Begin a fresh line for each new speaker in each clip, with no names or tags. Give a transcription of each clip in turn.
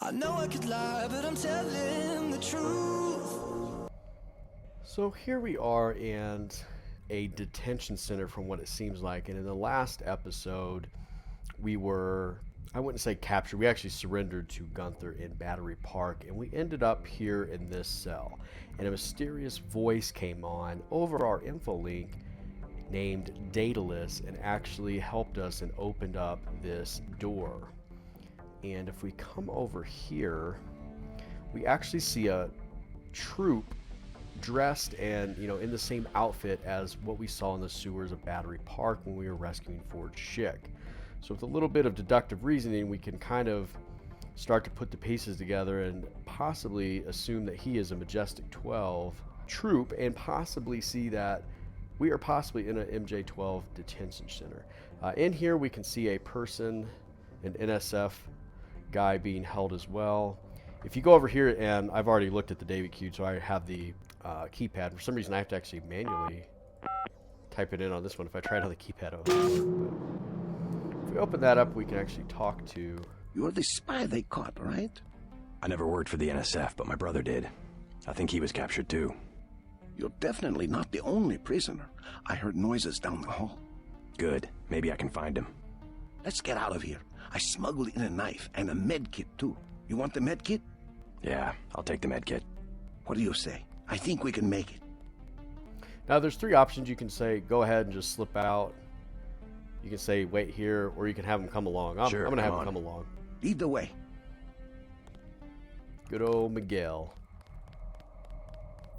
I know I could lie, but I'm telling the truth.
So here we are in a detention center from what it seems like. And in the last episode, we were, I wouldn't say captured, we actually surrendered to Gunther in Battery Park. And we ended up here in this cell. And a mysterious voice came on over our info link named Daedelus and actually helped us and opened up this door. And if we come over here, we actually see a troop dressed and, in the same outfit as what we saw in the sewers of Battery Park when we were rescuing Forge Schick. So with a little bit of deductive reasoning, we can kind of start to put the pieces together and possibly assume that he is a Majestic 12 troop and possibly see that we are possibly in an MJ-12 detention center. In here we can see a person, an NSF guy being held as well. If you go over here, and I've already looked at the Davy cube, so I have the keypad. For some reason I have to actually manually type it in on this one. If I tried on the keypad, it would work. But if we open that up, we can actually talk to...
You're the spy they caught, right?
I never worked for the NSF, but my brother did. I think he was captured too.
You're definitely not the only prisoner. I heard noises down the hall.
Good. Maybe I can find him.
Let's get out of here. I smuggled in a knife and a med kit too. You want the med kit?
Yeah, I'll take the med kit.
What do you say? I think we can make it.
Now there's three options. You can say go ahead and just slip out. You can say wait here, or you can have him come along. I'm going to have him come along.
Lead the way.
Good old Miguel.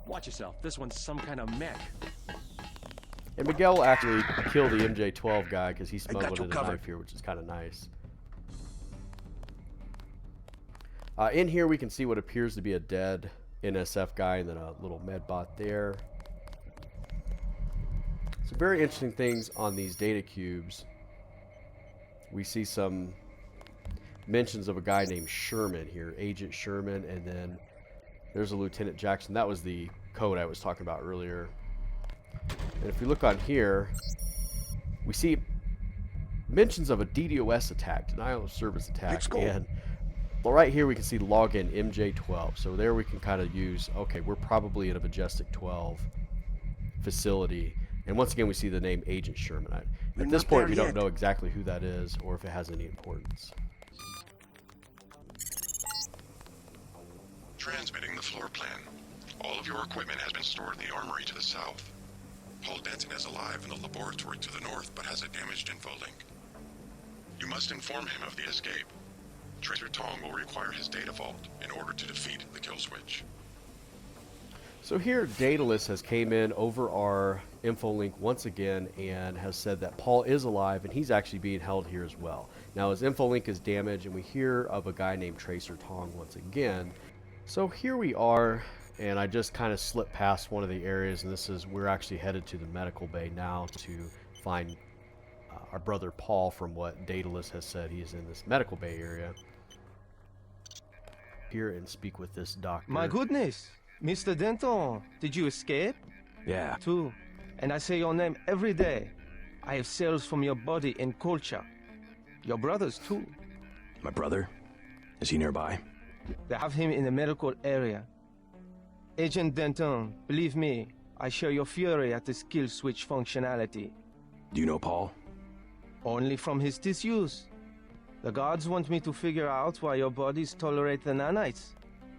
Watch yourself. This one's some kind of mech.
And Miguel will actually kill the MJ-12 guy because he smuggled in a
covered.
knife here, which is kind of nice. In here we can see what appears to be a dead NSF guy and then a little med bot there. Some very interesting things on these data cubes. We see some mentions of a guy named Sherman here, Agent Sherman, and then there's a Lieutenant Jackson. That was the code I was talking about earlier. And if we look on here, we see mentions of a DDoS attack, denial of service attack, and well, right here we can see login MJ-12. So there we can kind of use, okay, we're probably in a Majestic 12 facility. And once again, we see the name Agent Sherman. At this point, we don't know exactly who that is or if it has any importance.
Transmitting the floor plan. All of your equipment has been stored in the armory to the south. Paul Denton is alive in the laboratory to the north, but has a damaged infolink. You must inform him of the escape. Tracer Tong will require his data vault in order to defeat the kill switch.
So here, Daedalus has came in over our info link once again and has said that Paul is alive and he's actually being held here as well. Now his info link is damaged and we hear of a guy named Tracer Tong once again. So here we are, and I just kind of slipped past one of the areas, and this is, we're actually headed to the medical bay now to find our brother Paul. From what Daedalus has said, he's in this medical bay area. Here and speak with this doctor.
My goodness, Mr. Denton, did you escape?
Yeah.
Too. And I say your name every day. I have cells from your body and culture. Your brothers too.
My brother? Is he nearby?
They have him in the medical area. Agent Denton, believe me, I share your fury at this kill switch functionality.
Do you know Paul?
Only from his tissues. The guards want me to figure out why your bodies tolerate the nanites.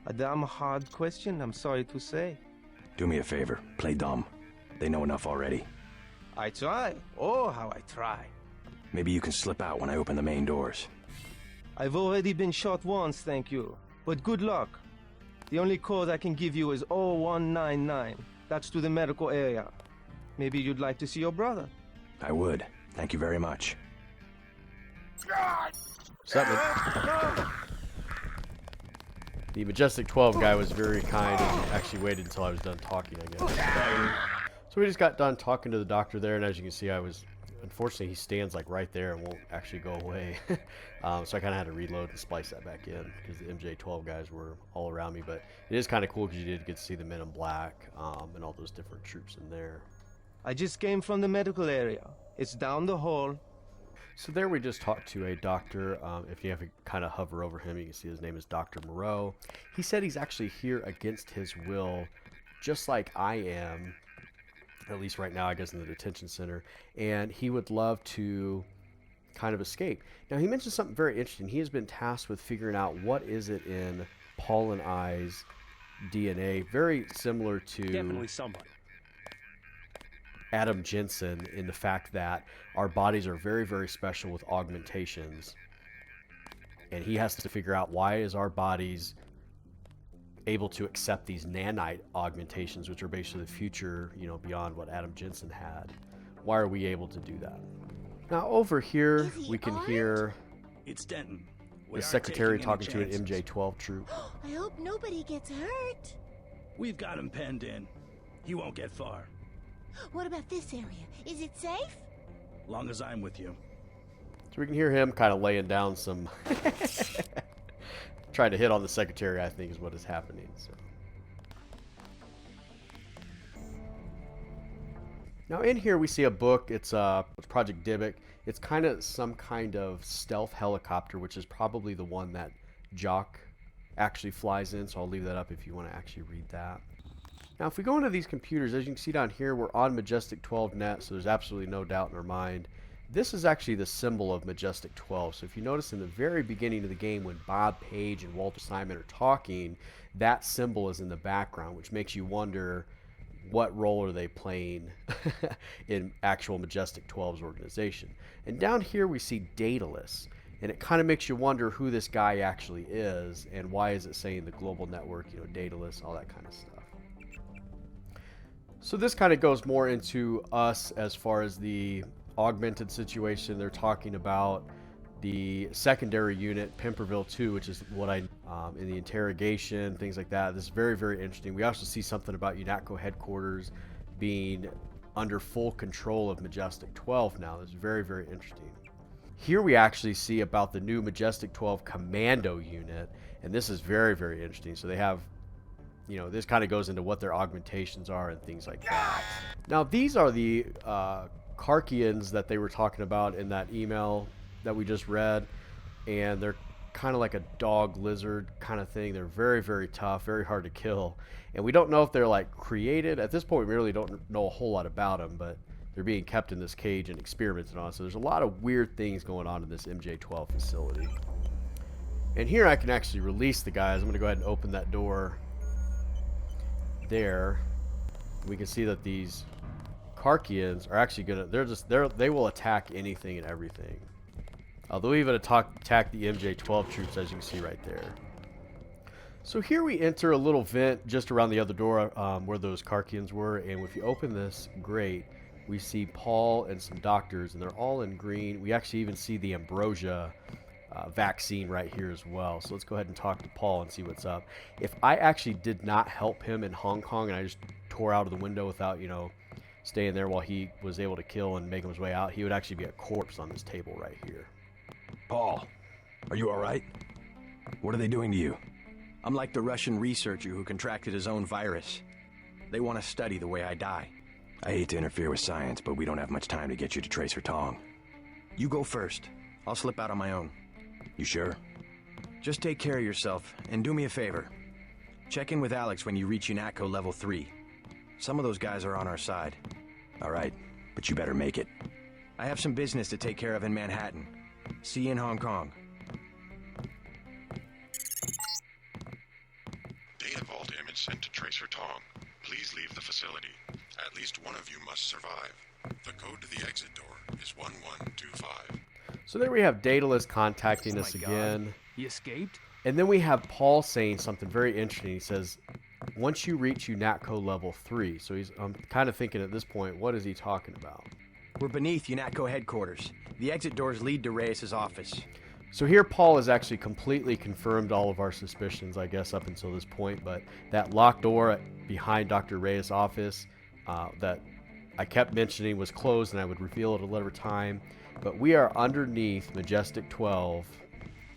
A damn hard question, I'm sorry to say.
Do me a favor, play dumb. They know enough already.
I try. Oh, how I try.
Maybe you can slip out when I open the main doors.
I've already been shot once, thank you. But good luck. The only code I can give you is 0199. That's to the medical area. Maybe you'd like to see your brother.
I would. Thank you very much.
The Majestic 12 guy was very kind and actually waited until I was done talking, I guess. So we just got done talking to the doctor there, and as you can see, unfortunately, he stands like right there and won't actually go away. So I kind of had to reload and splice that back in because the MJ-12 guys were all around me. But it is kind of cool because you did get to see the Men in Black and all those different troops in there.
I just came from the medical area. It's down the hall.
So there we just talked to a doctor. If you have to kind of hover over him, you can see his name is Dr. Moreau. He said he's actually here against his will, just like I am, at least right now, I guess, in the detention center. And he would love to kind of escape. Now, he mentioned something very interesting. He has been tasked with figuring out what is it in Paul and I's DNA, very similar to
Definitely somebody.
Adam Jensen, in the fact that our bodies are very, very special with augmentations, and he has to figure out why is our bodies able to accept these nanite augmentations, which are basically the future, you know, beyond what Adam Jensen had. Why are we able to do that? Now over here we can hear
It's Denton.
the secretary talking to an MJ-12 troop.
I hope nobody gets hurt.
We've got him penned in. He won't get far.
What about this area? Is it safe?
Long as I'm with you.
So we can hear him kind of laying down some trying to hit on the secretary, I think, is what is happening. So now in here we see a book. It's Project Dybbuk. It's kind of some kind of stealth helicopter, which is probably the one that Jock actually flies in. So I'll leave that up if you want to actually read that. Now, if we go into these computers, as you can see down here, we're on Majestic 12 net, so there's absolutely no doubt in our mind. This is actually the symbol of Majestic 12. So if you notice in the very beginning of the game when Bob Page and Walter Simon are talking, that symbol is in the background, which makes you wonder what role are they playing in actual Majestic 12's organization. And down here we see Daedalus, and it kind of makes you wonder who this guy actually is and why is it saying the global network, you know, Daedalus, all that kind of stuff. So this kind of goes more into us as far as the augmented situation. They're talking about the secondary unit, Pimperville 2, which is what I, in the interrogation, things like that. This is very, very interesting. We also see something about UNATCO headquarters being under full control of Majestic 12 now. This is very, very interesting. Here we actually see about the new Majestic 12 commando unit, and this is very, very interesting. So they have, you know, this kind of goes into what their augmentations are and things like that. Now, these are the Karkians that they were talking about in that email that we just read, and they're kind of like a dog lizard kind of thing. They're very, very tough, very hard to kill, and we don't know if they're like created. At this point, we really don't know a whole lot about them, but they're being kept in this cage and experimented on. So there's a lot of weird things going on in this MJ-12 facility. And here I can actually release the guys. I'm going to go ahead and open that door there. We can see that these Karkians are actually gonna, they will attack anything and everything. They'll even attack the MJ-12 troops, as you can see right there. So here we enter a little vent just around the other door where those Karkians were, and if you open this grate, we see Paul and some doctors, and they're all in green. We actually even see the ambrosia vaccine right here as well. So let's go ahead and talk to Paul and see what's up. If I actually did not help him in Hong Kong and I just tore out of the window without, you know, staying there while he was able to kill and make his way out, he would actually be a corpse on this table right here.
Paul, are you all right? What are they doing to you?
I'm like the Russian researcher who contracted his own virus. They want to study the way I die.
I hate to interfere with science, but we don't have much time to get you to Tracer Tong.
You go first. I'll slip out on my own.
You sure?
Just take care of yourself, and do me a favor. Check in with Alex when you reach UNATCO level 3. Some of those guys are on our side.
All right, but you better make it.
I have some business to take care of in Manhattan. See you in Hong Kong.
Data vault image sent to Tracer Tong. Please leave the facility. At least one of you must survive. The code to the exit door is 1125.
So there we have Daedalus contacting us again.
He escaped?
And then we have Paul saying something very interesting. He says, once you reach UNATCO level 3. So I'm kind of thinking at this point, what is he talking about?
We're beneath UNATCO headquarters. The exit doors lead to Reyes' office.
So here Paul has actually completely confirmed all of our suspicions, I guess, up until this point. But that locked door behind Dr. Reyes' office that I kept mentioning was closed, and I would reveal it at a later time. But we are underneath Majestic 12,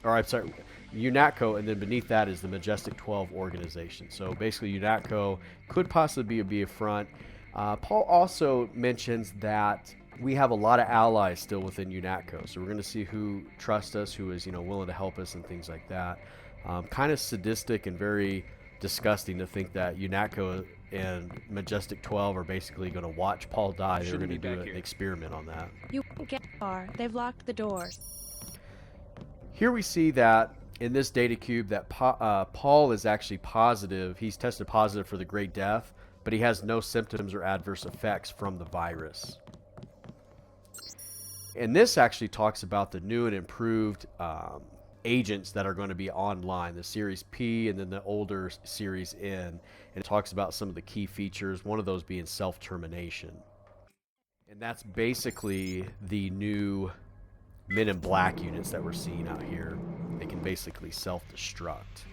or I'm sorry, UNATCO, and then beneath that is the Majestic 12 organization. So basically UNATCO could possibly be a front. Paul also mentions that we have a lot of allies still within UNATCO, so we're going to see who trusts us, who is, willing to help us and things like that. Kind of sadistic and very disgusting to think that UNATCO and Majestic 12 are basically going to watch Paul die. They're going to do an experiment on that.
You won't get far. They've locked the doors.
Here we see that in this data cube that Paul is actually positive. He's tested positive for the Great Death, but he has no symptoms or adverse effects from the virus. And this actually talks about the new and improved agents that are going to be online, the Series P and then the older Series N. And it talks about some of the key features, one of those being self-termination. And that's basically the new Men in Black units that we're seeing out here. They can basically self-destruct.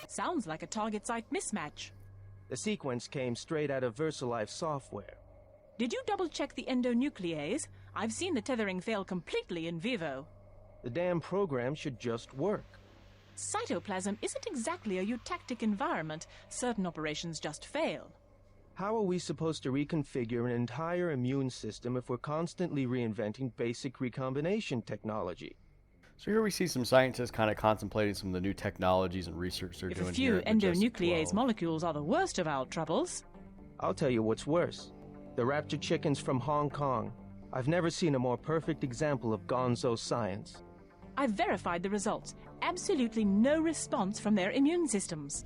Sounds like a target site mismatch.
The sequence came straight out of VersaLife software.
Did you double-check the endonuclease? I've seen the tethering fail completely in vivo.
The damn program should just work.
Cytoplasm isn't exactly a eutectic environment. Certain operations just fail.
How are we supposed to reconfigure an entire immune system if we're constantly reinventing basic recombination technology?
So here we see some scientists kind of contemplating some of the new technologies and research they're doing here.
If a few endonuclease molecules are the worst of our troubles.
I'll tell you what's worse. The raptor chickens from Hong Kong. I've never seen a more perfect example of gonzo science.
I've verified the results. Absolutely no response from their immune systems.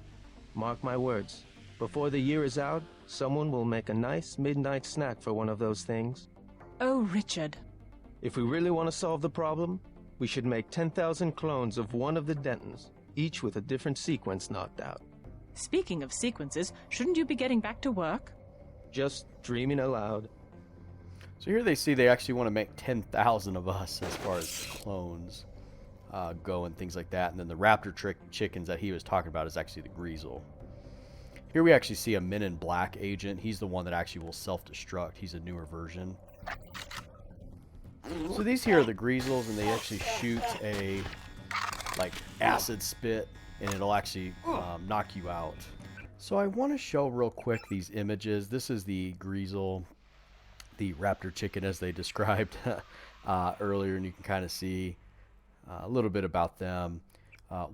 Mark my words. Before the year is out, someone will make a nice midnight snack for one of those things.
Oh, Richard.
If we really want to solve the problem, we should make 10,000 clones of one of the Dentons, each with a different sequence knocked out.
Speaking of sequences, shouldn't you be getting back to work?
Just dreaming aloud.
So here they actually want to make 10,000 of us as far as clones go and things like that. And then the raptor chickens that he was talking about is actually the Greasel. Here we actually see a Men in Black agent. He's the one that actually will self-destruct. He's a newer version. So these here are the Greasels, and they actually shoot a acid spit, and it'll actually knock you out. So I want to show real quick these images. This is the Greasel, the raptor chicken as they described earlier, and you can kind of see a little bit about them.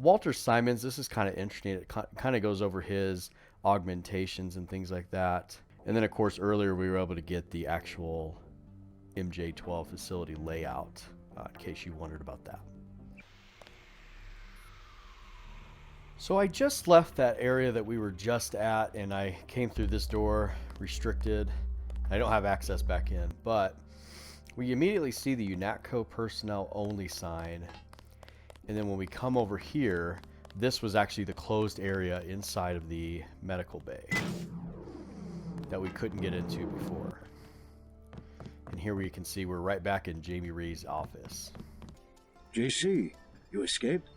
Walter Simons, this is kind of interesting. It kind of goes over his augmentations and things like that. And then, of course, earlier we were able to get the actual MJ-12 facility layout, in case you wondered about that. So I just left that area that we were just at, and I came through this door, restricted. I don't have access back in, but we immediately see the UNATCO personnel only sign. And then when we come over here, this was actually the closed area inside of the medical bay that we couldn't get into before. And here we can see we're right back in Jamie Ree's office.
JC, you escaped?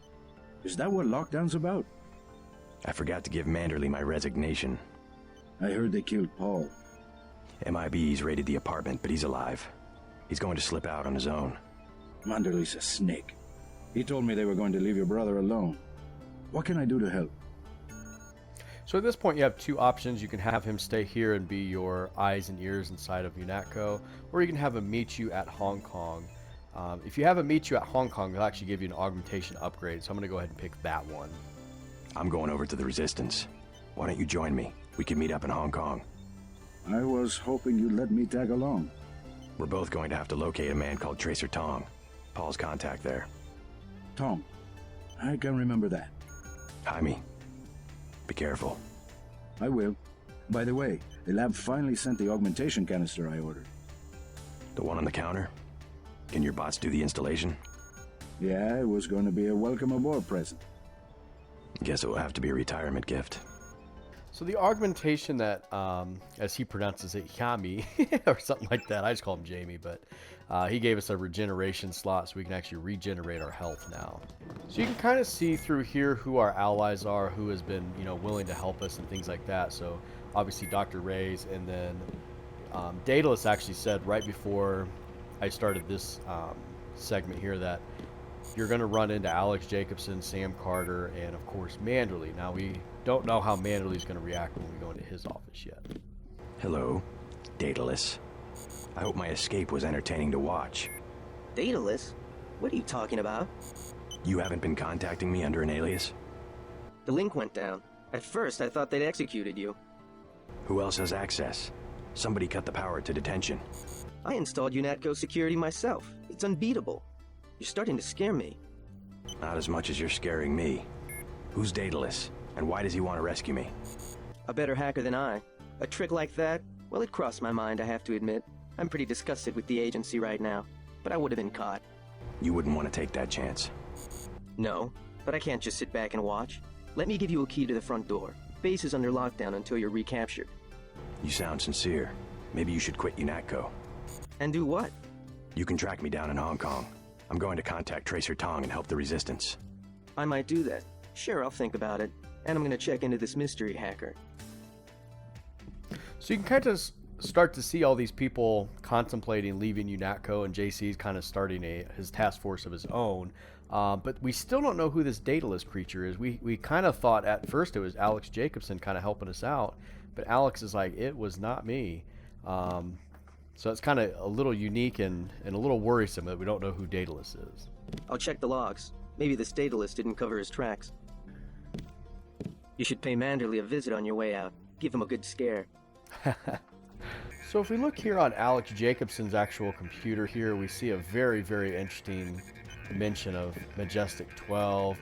Is that what lockdown's about?
I forgot to give Manderley my resignation.
I heard they killed Paul.
MIB's raided the apartment, but he's alive. He's going to slip out on his own.
Manderley's a snake. He told me they were going to leave your brother alone. What can I do to help?
So at this point you have two options. You can have him stay here and be your eyes and ears inside of UNATCO, or you can have him meet you at Hong Kong. If you have him meet you at Hong Kong, they'll actually give you an augmentation upgrade, so I'm going to go ahead and pick that one.
I'm going over to the Resistance. Why don't you join me? We can meet up in Hong Kong.
I was hoping you'd let me tag along.
We're both going to have to locate a man called Tracer Tong. Paul's contact there.
Tong. I can remember that.
Jaime. Be careful.
I will. By the way, the lab finally sent the augmentation canister I ordered.
The one on the counter? Can your bots do the installation?
Yeah, it was going to be a welcome aboard present.
Guess it will have to be a retirement gift.
So the augmentation that, as he pronounces it, Yami, or something like that, I just call him Jamie, but he gave us a regeneration slot so we can actually regenerate our health now. So you can kind of see through here who our allies are, who has been, willing to help us and things like that. So obviously Dr. Reyes, and then Daedalus actually said right before I started this segment here that you're going to run into Alex Jacobson, Sam Carter, and of course Manderley. Now we don't know how Manderley's going to react when we go into his office yet.
Hello, Daedalus.
I hope my escape was entertaining to watch.
Daedalus? What are you talking about?
You haven't been contacting me under an alias?
The link went down. At first, I thought they'd executed you.
Who else has access? Somebody cut the power to detention.
I installed UNATCO security myself. It's unbeatable. You're starting to scare me.
Not as much as you're scaring me. Who's Daedalus, and why does he want to rescue me?
A better hacker than I. A trick like that? Well, it crossed my mind, I have to admit. I'm pretty disgusted with the agency right now, but I would have been caught.
You wouldn't want to take that chance.
No, but I can't just sit back and watch. Let me give you a key to the front door. Base is under lockdown until you're recaptured.
You sound sincere. Maybe you should quit UNATCO.
And do what?
You can track me down in Hong Kong. I'm going to contact Tracer Tong and help the Resistance.
I might do that. Sure, I'll think about it. And I'm gonna check into this mystery hacker.
So you can kind of start to see all these people contemplating leaving UNATCO, and JC's kind of starting his task force of his own. But we still don't know who this Daedalus creature is. We kind of thought at first it was Alex Jacobson kind of helping us out, but Alex is like, it was not me. So it's kind of a little unique and a little worrisome that we don't know who Daedalus is.
I'll check the logs. Maybe this Daedalus didn't cover his tracks. You should pay Manderley a visit on your way out. Give him a good scare.
So if we look here on Alex Jacobson's actual computer here, we see a very, very interesting mention of Majestic 12.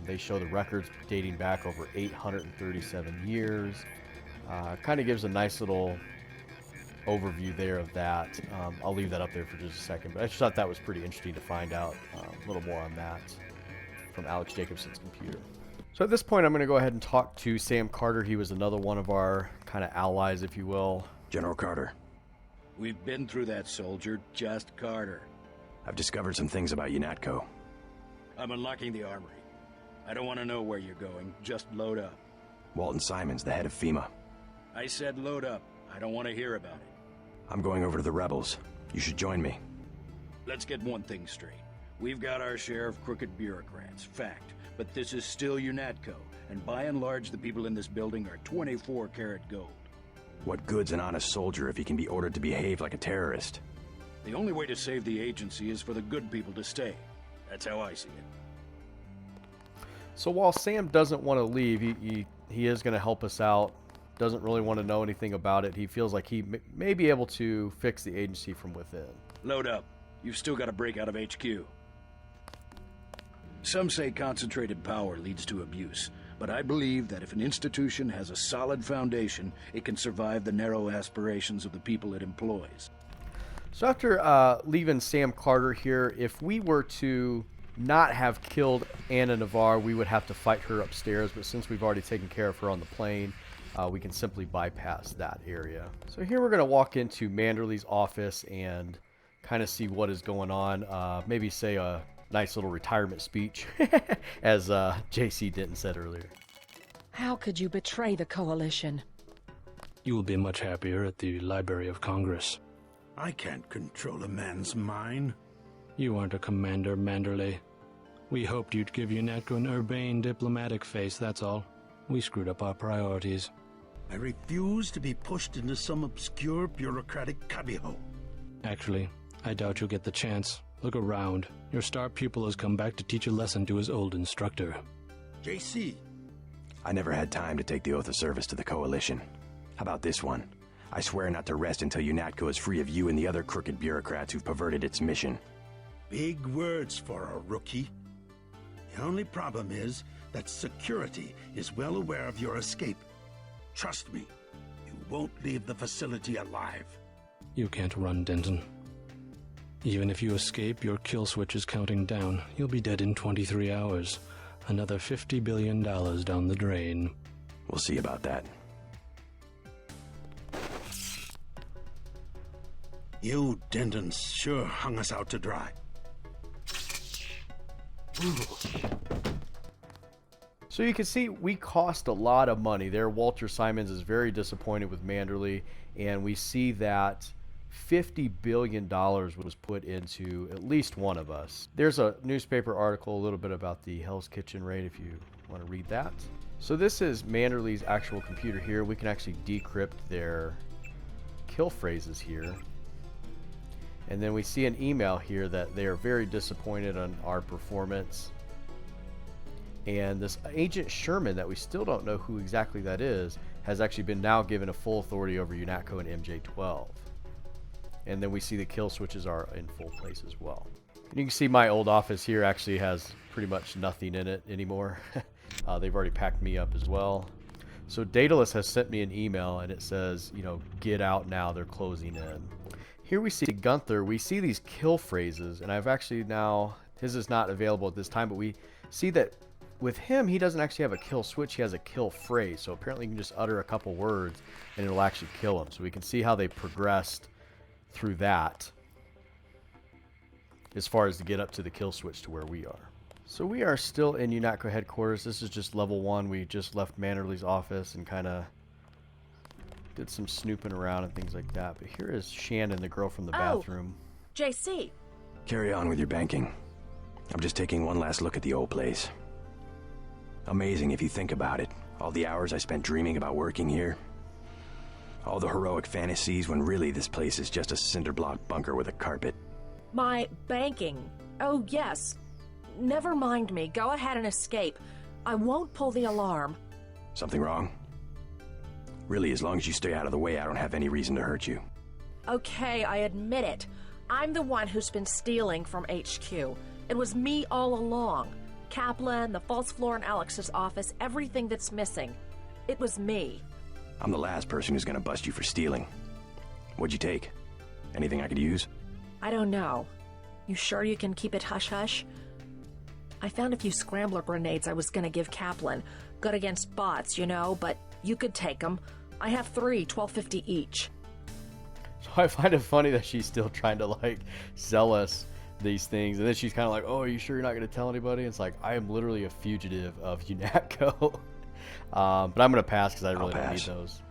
They show the records dating back over 837 years. Kind of gives a nice little overview there of that. I'll leave that up there for just a second, but I just thought that was pretty interesting to find out a little more on that from Alex Jacobson's computer. So at this point, I'm going to go ahead and talk to Sam Carter. He was another one of our kind of allies, if you will.
General Carter.
We've been through that, soldier. Just Carter.
I've discovered some things about UNATCO.
I'm unlocking the armory. I don't want to know where you're going. Just load up.
Walton Simon's the head of FEMA.
I said load up. I don't want to hear about it.
I'm going over to the rebels. You should join me.
Let's get one thing straight. We've got our share of crooked bureaucrats, fact. But this is still UNATCO, and by and large the people in this building are 24-karat gold.
What good's an honest soldier if he can be ordered to behave like a terrorist?
The only way to save the agency is for the good people to stay. That's how I see it.
So while Sam doesn't want to leave, he is going to help us out. Doesn't really want to know anything about it. He feels like he may be able to fix the agency from within.
Load up. You've still got to break out of HQ. Some say concentrated power leads to abuse, but I believe that if an institution has a solid foundation, it can survive the narrow aspirations of the people it employs.
So after leaving Sam Carter here, if we were to not have killed Anna Navarre, we would have to fight her upstairs, but since we've already taken care of her on the plane, we can simply bypass that area. So here we're going to walk into Manderley's office and kind of see what is going on. Maybe say a nice little retirement speech, as J.C. Denton said earlier.
How could you betray the Coalition?
You will be much happier at the Library of Congress.
I can't control a man's mind.
You aren't a commander, Manderley. We hoped you'd give UNATCO an urbane diplomatic face, that's all. We screwed up our priorities.
I refuse to be pushed into some obscure bureaucratic cubbyhole.
Actually, I doubt you'll get the chance. Look around. Your star pupil has come back to teach a lesson to his old instructor.
JC.
I never had time to take the oath of service to the Coalition. How about this one? I swear not to rest until UNATCO is free of you and the other crooked bureaucrats who've perverted its mission.
Big words for a rookie. The only problem is that security is well aware of your escape. Trust me, you won't leave the facility alive.
You can't run, Denton. Even if you escape, your kill switch is counting down. You'll be dead in 23 hours. Another $50 billion down the drain.
We'll see about that.
You Dentons sure hung us out to dry.
So you can see we cost a lot of money there. Walter Simons is very disappointed with Manderley, and we see that $50 billion was put into at least one of us. There's a newspaper article a little bit about the Hell's Kitchen raid if you want to read that. So this is Manderley's actual computer here. We can actually decrypt their kill phrases here. And then we see an email here that they are very disappointed on our performance. And this Agent Sherman, that we still don't know who exactly that is, has actually been now given a full authority over UNATCO and MJ-12. And then we see the kill switches are in full place as well. And you can see my old office here actually has pretty much nothing in it anymore. They've already packed me up as well. So Daedalus has sent me an email, and it says, you know, get out now, they're closing in. Here we see Gunther. We see these kill phrases, and I've actually now, his is not available at this time, but we see that with him, he doesn't actually have a kill switch, he has a kill phrase. So apparently you can just utter a couple words and it'll actually kill him. So we can see how they progressed through that as far as to get up to the kill switch to where we are. So we are still in UNATCO headquarters. This is just level 1. We just left Mannerly's office and kind of did some snooping around and things like that. But here is Shannon, the girl from the bathroom.
JC.
Carry on with your banking. I'm just taking one last look at the old place. Amazing if you think about it. All the hours I spent dreaming about working here. All the heroic fantasies when really this place is just a cinder block bunker with a carpet.
My banking. Oh, yes. Never mind me. Go ahead and escape. I won't pull the alarm.
Something wrong? Really, as long as you stay out of the way, I don't have any reason to hurt you.
Okay, I admit it. I'm the one who's been stealing from HQ. It was me all along. Kaplan, the false floor in Alex's office, everything that's missing. It was me.
I'm the last person who's gonna bust you for stealing. What'd you take? Anything I could use?
I don't know. You sure you can keep it hush-hush? I found a few scrambler grenades I was gonna give Kaplan. Good against bots, you know, but you could take them. I have 3, $12.50 each.
So I find it funny that she's still trying to, like, sell us these things, and then she's kind of like, oh, are you sure you're not going to tell anybody? It's like, I am literally a fugitive of UNATCO. But I'm going to pass because I really don't need those.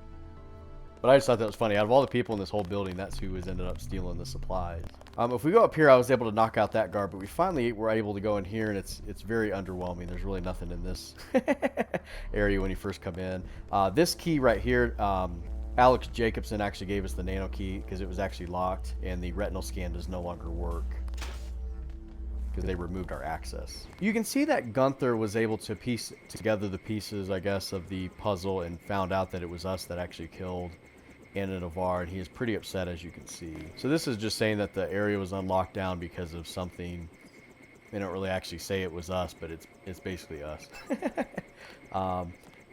But I just thought that was funny. Out of all the people in this whole building, that's who has ended up stealing the supplies. If we go up here, I was able to knock out that guard, but we finally were able to go in here, and it's very underwhelming. There's really nothing in this area when you first come in. This key right here, Alex Jacobson actually gave us the nano key because it was actually locked, and the retinal scan does no longer work because they removed our access. You can see that Gunther was able to piece together the pieces, I guess, of the puzzle and found out that it was us that actually killed Anna Navarre, and he is pretty upset, as you can see. So this is just saying that the area was on lockdown because of something. They don't really actually say it was us, but it's basically us.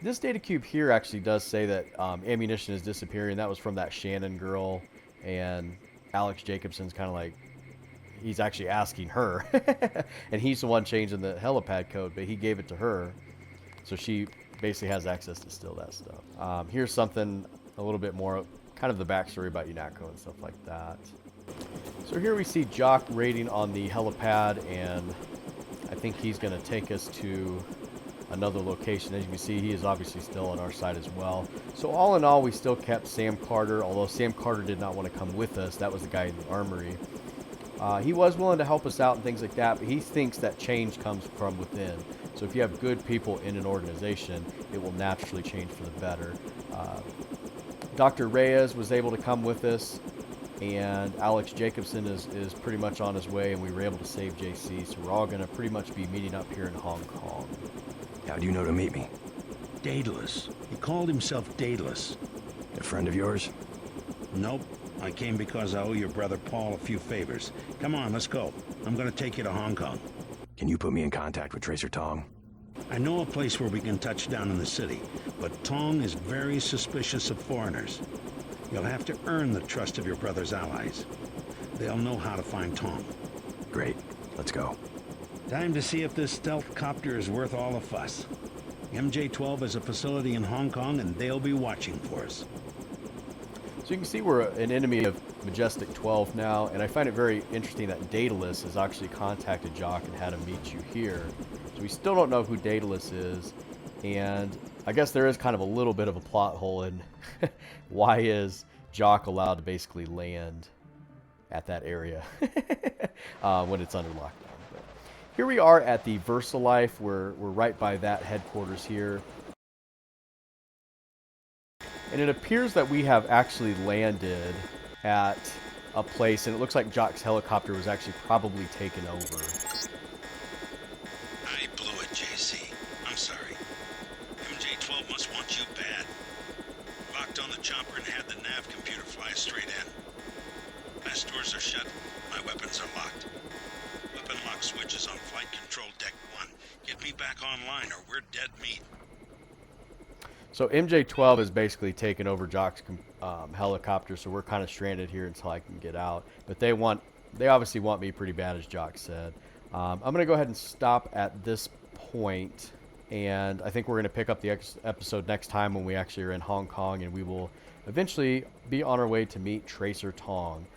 This data cube here actually does say that ammunition is disappearing. That was from that Shannon girl, and Alex Jacobson's kind of like, he's actually asking her. And he's the one changing the helipad code, but he gave it to her. So she basically has access to steal that stuff. Here's something a little bit more, kind of the backstory about UNATCO and stuff like that. So here we see Jock raiding on the helipad, and I think he's going to take us to another location. As you can see, he is obviously still on our side as well. So all in all, we still kept Sam Carter, although Sam Carter did not want to come with us. That was the guy in the armory. He was willing to help us out and things like that, but he thinks that change comes from within. So if you have good people in an organization, it will naturally change for the better. Dr. Reyes was able to come with us, and Alex Jacobson is pretty much on his way, and we were able to save JC, so we're all going to pretty much be meeting up here in Hong Kong.
How do you know to meet me?
Daedalus. He called himself Daedalus.
A friend of yours?
Nope. I came because I owe your brother Paul a few favors. Come on, let's go. I'm going to take you to Hong Kong.
Can you put me in contact with Tracer Tong?
I know a place where we can touch down in the city, but Tong is very suspicious of foreigners. You'll have to earn the trust of your brother's allies. They'll know how to find Tong.
Great. Let's go.
Time to see if this stealth copter is worth all the fuss. MJ-12 has a facility in Hong Kong, and they'll be watching for us.
So you can see we're an enemy of Majestic 12 now, and I find it very interesting that Daedalus has actually contacted Jock and had him meet you here. So we still don't know who Daedalus is, and I guess there is kind of a little bit of a plot hole in why is Jock allowed to basically land at that area when it's under lockdown. But here we are at the VersaLife. We're right by that headquarters here. And it appears that we have actually landed at a place, and it looks like Jock's helicopter was actually probably taken over.
I blew it, JC. I'm sorry. MJ-12 must want you bad. Locked on the chopper and had the nav computer fly straight in. Blast doors are shut. My weapons are locked. Weapon lock switch is on flight control deck 1. Get me back online or we're dead meat.
So MJ-12 has basically taken over Jock's helicopter, so we're kind of stranded here until I can get out. But they obviously want me pretty bad, as Jock said. I'm going to go ahead and stop at this point, and I think we're going to pick up the episode next time when we actually are in Hong Kong, and we will eventually be on our way to meet Tracer Tong.